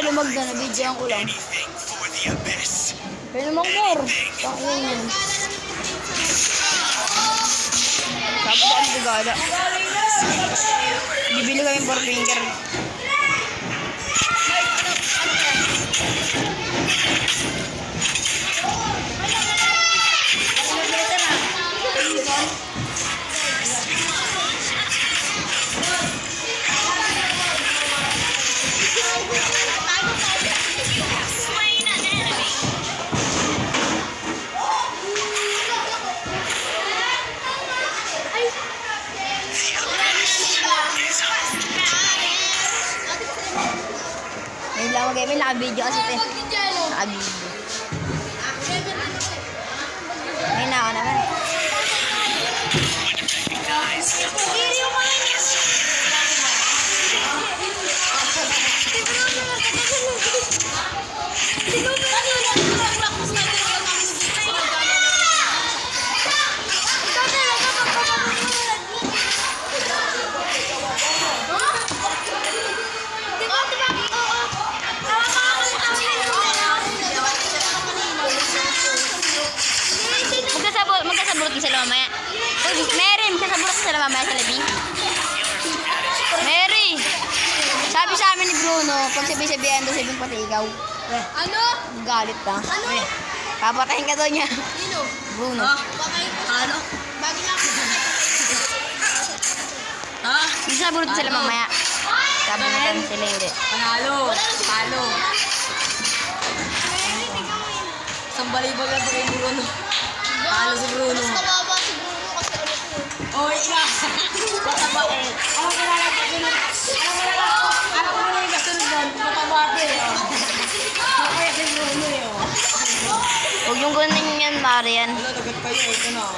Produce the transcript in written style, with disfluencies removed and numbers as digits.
lumag na, nabidyoan ko lang. Pero mag-more. Pakinggan. Tapos ako gagala. Bibili kami 4 finger. May naka-video kasi ito. Naka-video. May na ako naman. Magkasaburot sila mamaya. Mary, magkasaburot sila mamaya sa labing. Mary! Sabi sa amin ni Bruno, pag sabi-sabihan daw sabihin pati ikaw. Ano? Galit na. Ano? Papatayin ka daw niya. Sino? Bruno. Patayin ko. Ano? Bagay na ako. Ha? Magkasaburot sila mamaya. Sabunutan sila hindi. Panalo. Panalo. Isang balibag lang sa kay Bruno. Panalo si Bruno. Mas kawawa si Bruno kasi ulit yun. Oh, ikaw. Mataba eh. Alam ko na lang kasunod. Alam ko na lang kasunod doon. Mataba eh. Kaya si Bruno eh. Huwag yung ganun yan, Marian. Wala, dagat kayo. Ito na.